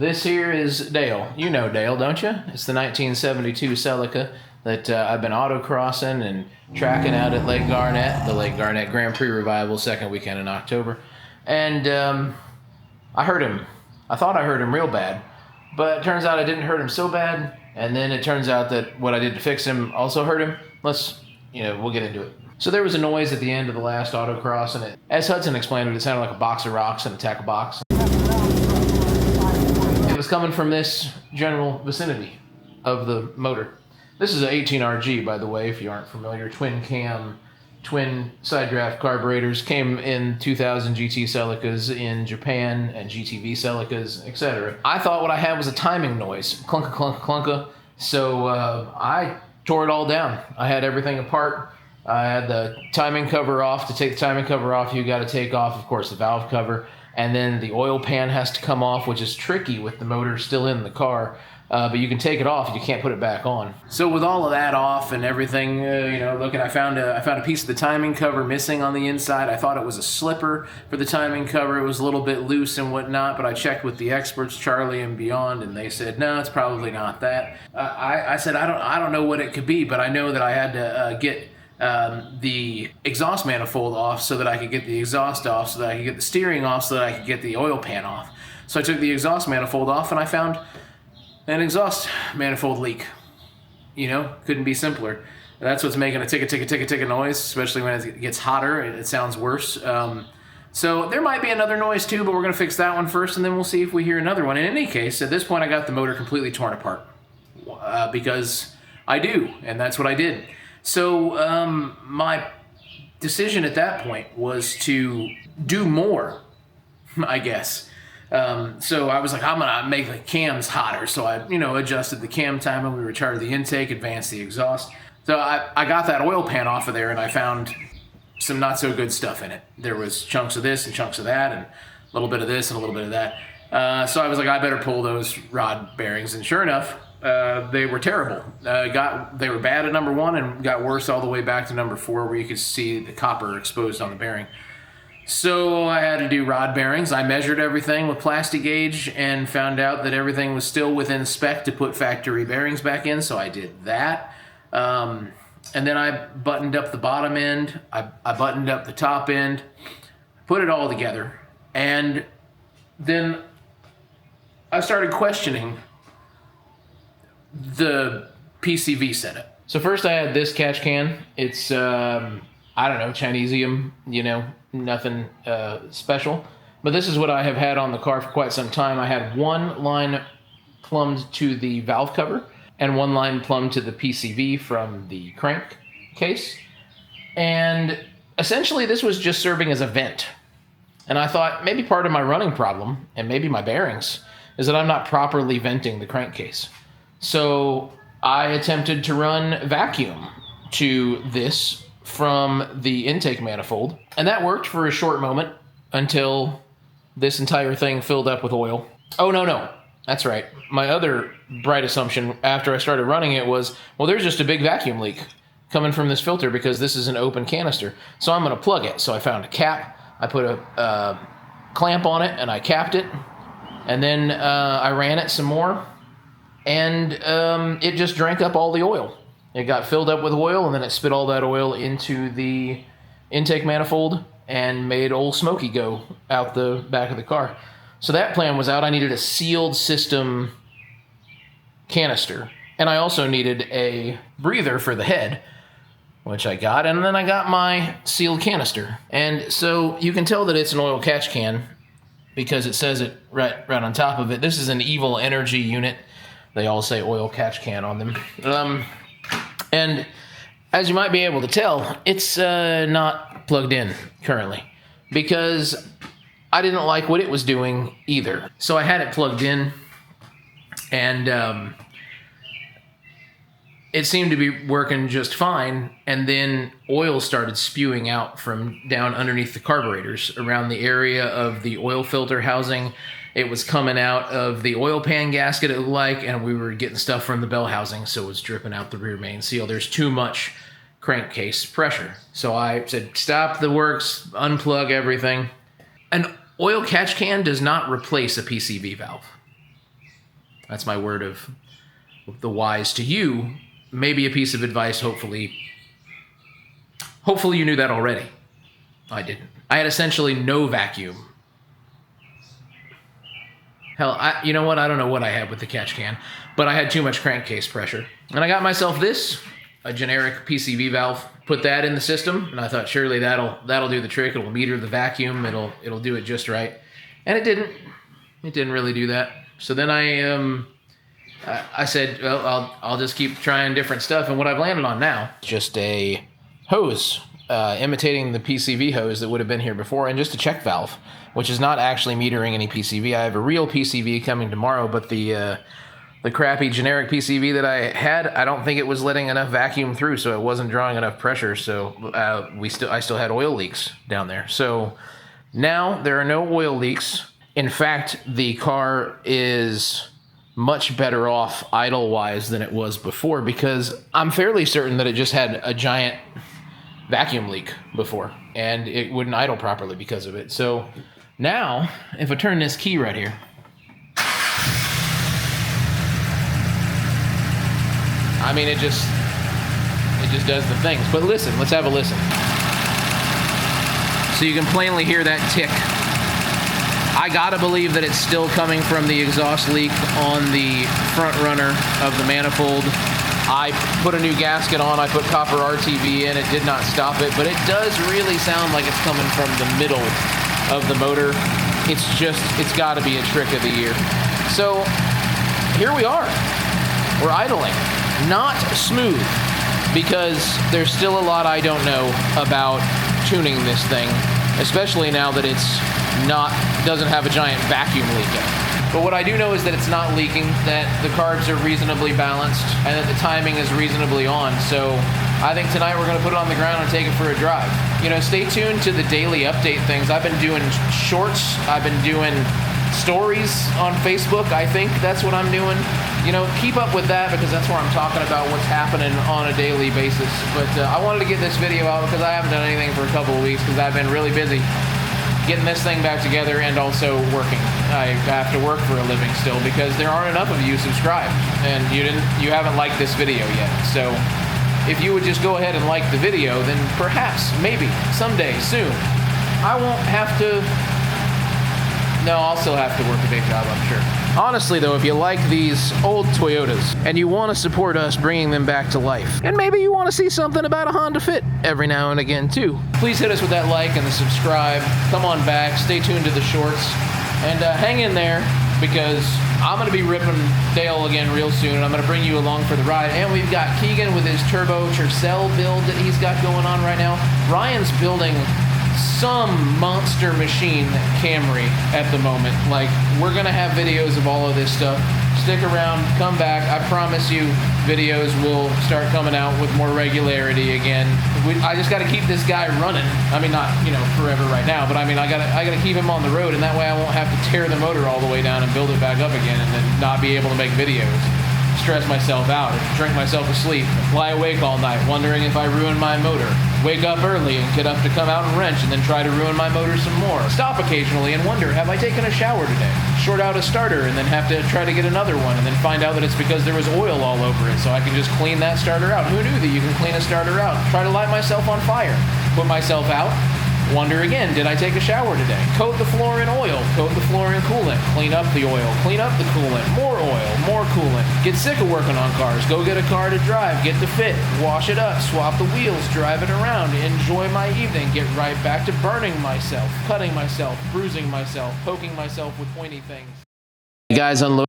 This here is Dale. You know Dale, don't you? It's the 1972 Celica that I've been autocrossing and tracking out at Lake Garnett, the Lake Garnett Grand Prix Revival, second weekend in October. And I hurt him. I thought I hurt him real bad, but it turns out I didn't hurt him so bad. And then it turns out that what I did to fix him also hurt him. We'll get into it. So there was a noise at the end of the last autocross, and as Hudson explained it sounded like a box of rocks and a tackle box. It was coming from this general vicinity of the motor. This is an 18RG, by the way, if you aren't familiar. Twin cam, twin side draft carburetors. Came in 2000 GT Celicas in Japan and GTV Celicas, etc. I thought what I had was a timing noise. Clunka, clunka, clunka. So I tore it all down. I had everything apart. I had the timing cover off. To take the timing cover off, you got to take off, of course, the valve cover. And then the oil pan has to come off, which is tricky with the motor still in the car. But you can take it off and you can't put it back on. So with all of that off and everything, I found a piece of the timing cover missing on the inside. I thought it was a slipper for the timing cover. It was a little bit loose and whatnot, but I checked with the experts, Charlie and beyond, and they said, no, it's probably not that. I said, I don't know what it could be, but I know that I had to get the exhaust manifold off so that I could get the exhaust off, so that I could get the steering off, so that I could get the oil pan off. So I took the exhaust manifold off and I found an exhaust manifold leak. Couldn't be simpler. That's what's making a tick noise, especially when it gets hotter. It sounds worse. So there might be another noise too, but we're going to fix that one first, and then we'll see if we hear another one. In any case, at this point, I got the motor completely torn apart because I do, and that's what I did. So my decision at that point was to do more, I guess. So I was like, I'm going to make the cams hotter. So I, adjusted the cam timing. We retarded the intake, advanced the exhaust. So I got that oil pan off of there, and I found some not so good stuff in it. There was chunks of this and chunks of that, and a little bit of this and a little bit of that. So I was like, I better pull those rod bearings. And sure enough, they were terrible. They were bad at number 1 and got worse all the way back to number 4, where you could see the copper exposed on the bearing. So I had to do rod bearings. I measured everything with plastic gauge and found out that everything was still within spec to put factory bearings back in, so I did that. And then I buttoned up the bottom end. I buttoned up the top end, put it all together, and then I started questioning the PCV setup. So first I had this catch can. It's, Chinesium, nothing special. But this is what I have had on the car for quite some time. I had one line plumbed to the valve cover and one line plumbed to the PCV from the crank case. And essentially this was just serving as a vent. And I thought maybe part of my running problem, and maybe my bearings, is that I'm not properly venting the crankcase. So I attempted to run vacuum to this from the intake manifold, and that worked for a short moment until this entire thing filled up with oil. Oh, no, that's right. My other bright assumption after I started running it was, well, there's just a big vacuum leak coming from this filter because this is an open canister, so I'm going to plug it. So I found a cap, I put a clamp on it, and I capped it, and then I ran it some more, and it just drank up all the oil. It got filled up with oil, and then it spit all that oil into the intake manifold and made old Smokey go out the back of the car. So that plan was out. I needed a sealed system canister, and I also needed a breather for the head, which I got, and then I got my sealed canister. And so you can tell that it's an oil catch can because it says it right on top of it. This is an Evil Energy unit. They all say oil catch can on them. And as you might be able to tell, it's not plugged in currently because I didn't like what it was doing either. So I had it plugged in, and it seemed to be working just fine, and then oil started spewing out from down underneath the carburetors around the area of the oil filter housing. It was coming out of the oil pan gasket, it looked like, and we were getting stuff from the bell housing, so it was dripping out the rear main seal. There's too much crankcase pressure. So I said, stop the works, unplug everything. An oil catch can does not replace a PCV valve. That's my word of the wise to you. Maybe a piece of advice, hopefully. Hopefully you knew that already. I didn't. I had essentially no vacuum. Hell, you know what? I don't know what I had with the catch can, but I had too much crankcase pressure. And I got myself this, a generic PCV valve. Put that in the system, and I thought surely that'll do the trick. It'll meter the vacuum. It'll do it just right. And it didn't. It didn't really do that. So then I said, well, I'll just keep trying different stuff. And what I've landed on now, just a hose, imitating the PCV hose that would have been here before, and just a check valve, which is not actually metering any PCV. I have a real PCV coming tomorrow, but the crappy generic PCV that I had, I don't think it was letting enough vacuum through, so it wasn't drawing enough pressure. So I still had oil leaks down there. So now there are no oil leaks. In fact, the car is much better off idle-wise than it was before, because I'm fairly certain that it just had a giant vacuum leak before, and it wouldn't idle properly because of it. So now, if I turn this key right here, I mean, it just does the things. But listen, let's have a listen. So you can plainly hear that tick. I gotta believe that it's still coming from the exhaust leak on the front runner of the manifold. I put a new gasket on, I put copper RTV in, it did not stop it, but it does really sound like it's coming from the middle of the motor. It's gotta be a trick of the year. So here we are, we're idling. Not smooth, because there's still a lot I don't know about tuning this thing, especially now that doesn't have a giant vacuum leak in it. But what I do know is that it's not leaking, that the carbs are reasonably balanced, and that the timing is reasonably on. So I think tonight we're going to put it on the ground and take it for a drive. You know, stay tuned to the daily update things. I've been doing shorts. I've been doing stories on Facebook. I think that's what I'm doing. You know, keep up with that, because that's where I'm talking about what's happening on a daily basis. But I wanted to get this video out because I haven't done anything for a couple of weeks because I've been really busy getting this thing back together and also working. I have to work for a living still because there aren't enough of you subscribed, and you haven't liked this video yet. So if you would just go ahead and like the video, then perhaps, maybe, someday, soon, I won't have to... No, I'll still have to work a day job, I'm sure. Honestly, though, if you like these old Toyotas and you want to support us bringing them back to life, and maybe you want to see something about a Honda Fit every now and again, too, please hit us with that like and the subscribe. Come on back, stay tuned to the shorts, and hang in there, because I'm going to be ripping Dale again real soon, and I'm going to bring you along for the ride. And we've got Keegan with his turbo Tercel build that he's got going on right now. Ryan's building some monster machine Camry at the moment. Like, we're gonna have videos of all of this stuff. Stick around, come back. I promise you, videos will start coming out with more regularity again. I just got to keep this guy running. I mean, not forever right now, but I mean, I gotta keep him on the road, and that way I won't have to tear the motor all the way down and build it back up again, and then not be able to make videos. Stress myself out, drink myself to sleep, lie awake all night, wondering if I ruined my motor. Wake up early and get up to come out and wrench, and then try to ruin my motor some more. Stop occasionally and wonder, have I taken a shower today? Short out a starter and then have to try to get another one, and then find out that it's because there was oil all over it, so I can just clean that starter out. Who knew that you can clean a starter out? Try to light myself on fire. Put myself out. Wonder again, did I take a shower today? Coat the floor in oil, coat the floor in coolant, clean up the oil, clean up the coolant, more oil, more coolant. Get sick of working on cars, go get a car to drive, get the fit, wash it up, swap the wheels, drive it around, enjoy my evening, get right back to burning myself, cutting myself, bruising myself, poking myself with pointy things. Guys, unload.